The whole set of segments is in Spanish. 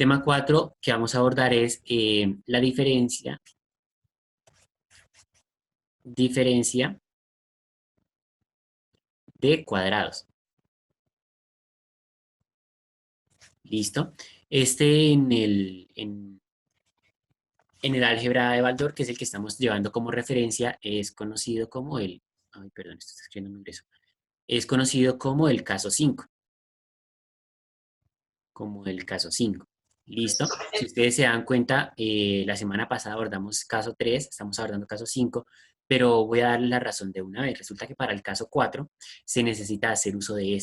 Tema 4 que vamos a abordar es la diferencia de cuadrados. ¿Listo? En el álgebra de Baldor, que es el que estamos llevando como referencia, es conocido como ay, perdón, esto está escribiendo muy grueso. Es conocido como el caso 5. Como el caso 5. ¿Listo? Si ustedes se dan cuenta, la semana pasada abordamos caso 3, estamos abordando caso 5, pero voy a darle la razón de una vez. Resulta que para el caso 4 se necesita hacer uso de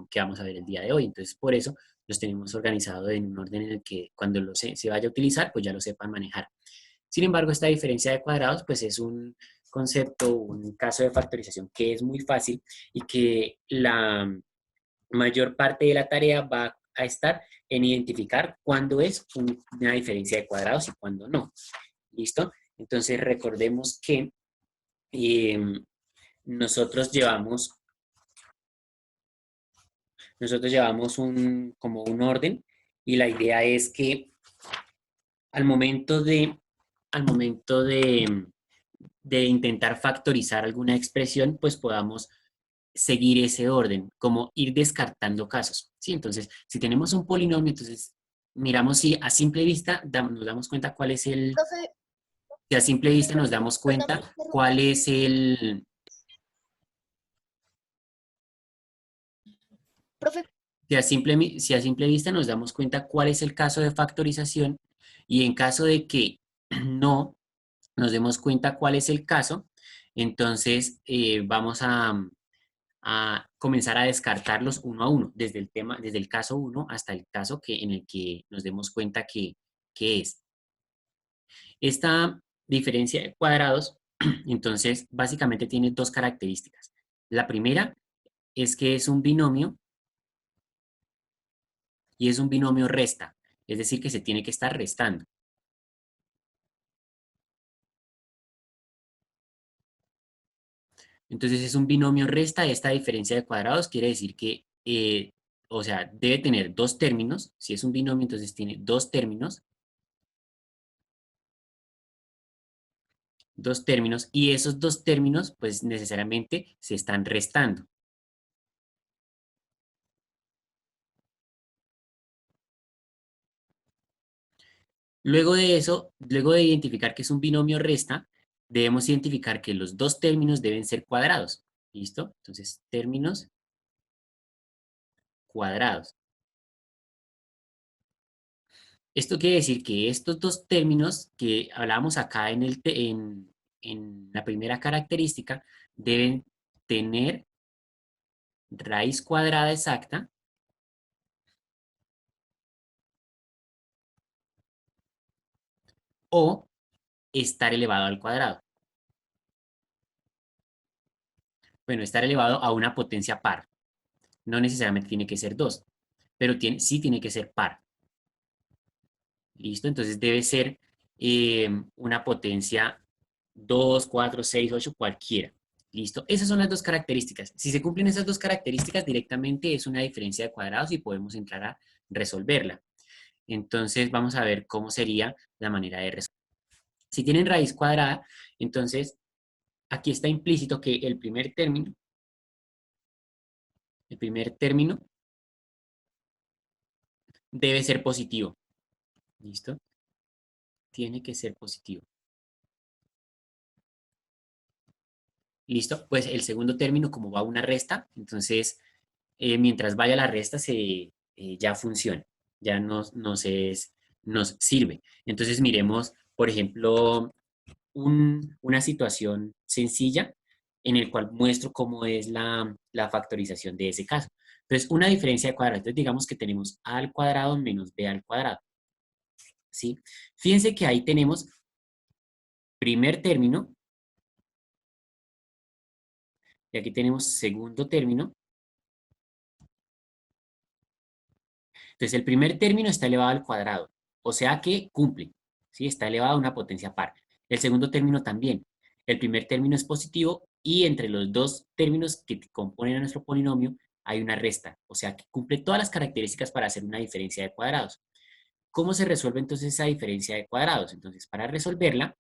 que vamos a ver el día de hoy. Entonces, por eso los tenemos organizados en un orden en el que cuando se vaya a utilizar, pues ya lo sepan manejar. Sin embargo, esta diferencia de cuadrados, pues es un concepto, un caso de factorización que es muy fácil y que la mayor parte de la tarea va a estar en identificar cuándo es una diferencia de cuadrados y cuándo no. ¿Listo? Entonces recordemos que eh, nosotros llevamos, como un orden y la idea es que al momento de intentar factorizar alguna expresión, pues podamos seguir ese orden, como ir descartando casos, ¿sí? Entonces, si tenemos un polinomio, entonces miramos si a simple vista nos damos cuenta cuál es Profe, si a simple vista nos damos perdón cuenta por interrumpir. cuál es Profe, si a simple vista nos damos cuenta cuál es el caso de factorización y en caso de que no nos demos cuenta cuál es el caso, entonces vamos a comenzar a descartarlos uno a uno, desde el caso uno hasta el caso en el que nos demos cuenta que es. Esta diferencia de cuadrados, entonces, básicamente tiene dos características. La primera es que es un binomio y es un binomio resta, es decir, que se tiene que estar restando. Entonces, es un binomio resta, esta diferencia de cuadrados quiere decir que, o sea, debe tener dos términos. Si es un binomio, entonces tiene dos términos, y esos dos términos, pues necesariamente se están restando. Luego de eso, luego de identificar que es un binomio resta, debemos identificar que los dos términos deben ser cuadrados. ¿Listo? Entonces, términos cuadrados. Esto quiere decir que estos dos términos que hablábamos acá en la primera característica deben tener raíz cuadrada exacta o estar elevado al cuadrado. Bueno, estar elevado a una potencia par. No necesariamente tiene que ser 2, pero sí tiene que ser par. ¿Listo? Entonces debe ser una potencia 2, 4, 6, 8, cualquiera. ¿Listo? Esas son las dos características. Si se cumplen esas dos características, directamente es una diferencia de cuadrados y podemos entrar a resolverla. Entonces vamos a ver cómo sería la manera de resolver. Si tienen raíz cuadrada, entonces aquí está implícito que el primer término debe ser positivo. ¿Listo? Tiene que ser positivo. ¿Listo? Pues el segundo término, como va una resta, entonces mientras vaya la resta ya funciona, ya nos sirve. Entonces miremos, por ejemplo, una situación sencilla en el cual muestro cómo es la factorización de ese caso. Entonces, una diferencia de cuadrados. Entonces, digamos que tenemos a al cuadrado menos b al cuadrado. ¿Sí? Fíjense que ahí tenemos primer término y aquí tenemos segundo término. Entonces, el primer término está elevado al cuadrado, o sea que cumple, ¿sí? Está elevado a una potencia par. El segundo término también. El primer término es positivo y entre los dos términos que componen a nuestro polinomio hay una resta, o sea que cumple todas las características para hacer una diferencia de cuadrados. ¿Cómo se resuelve entonces esa diferencia de cuadrados? Entonces, para resolverla,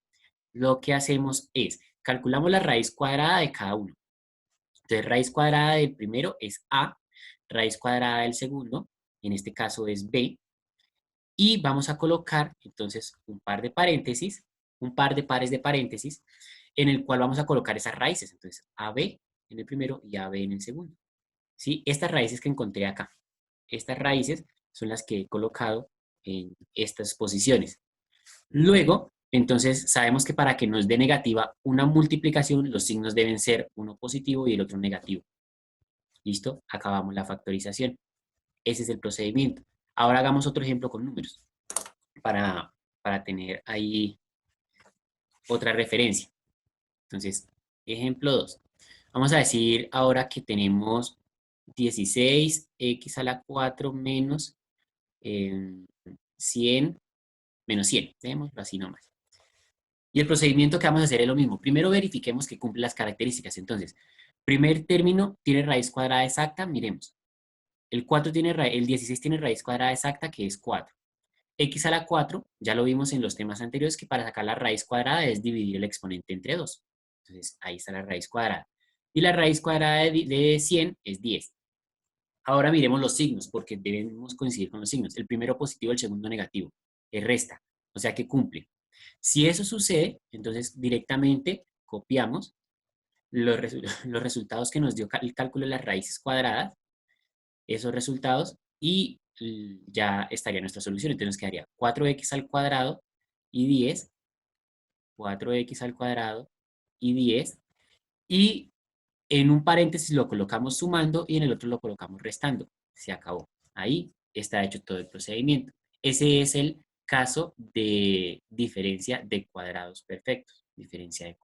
lo que hacemos es, calculamos la raíz cuadrada de cada uno. Entonces, raíz cuadrada del primero es A, raíz cuadrada del segundo, en este caso es B, y vamos a colocar entonces un par de paréntesis, un par de pares de paréntesis, en el cual vamos a colocar esas raíces. Entonces, AB en el primero y AB en el segundo. ¿Sí? Estas raíces que encontré acá, estas raíces son las que he colocado en estas posiciones. Luego, entonces, sabemos que para que nos dé negativa una multiplicación, los signos deben ser uno positivo y el otro negativo. ¿Listo? Acabamos la factorización. Ese es el procedimiento. Ahora hagamos otro ejemplo con números para, para tener ahí otra referencia. Entonces, ejemplo 2. Vamos a decir ahora que tenemos 16x a la 4 menos 100 menos 100. Dejémoslo así nomás. Y el procedimiento que vamos a hacer es lo mismo. Primero verifiquemos que cumple las características. Entonces, primer término tiene raíz cuadrada exacta. Miremos. El 16 tiene raíz cuadrada exacta, que es 4. X a la 4, ya lo vimos en los temas anteriores, que para sacar la raíz cuadrada es dividir el exponente entre 2. Entonces, ahí está la raíz cuadrada. Y la raíz cuadrada de 100 es 10. Ahora miremos los signos, porque debemos coincidir con los signos. El primero positivo, el segundo negativo. Es resta, o sea que cumple. Si eso sucede, entonces directamente copiamos los resultados que nos dio el cálculo de las raíces cuadradas, esos resultados, y ya estaría nuestra solución. Entonces nos quedaría 4x al cuadrado y 10, 4x al cuadrado y 10, y en un paréntesis lo colocamos sumando y en el otro lo colocamos restando. Se acabó. Ahí está hecho todo el procedimiento. Ese es el caso de diferencia de cuadrados perfectos. Diferencia de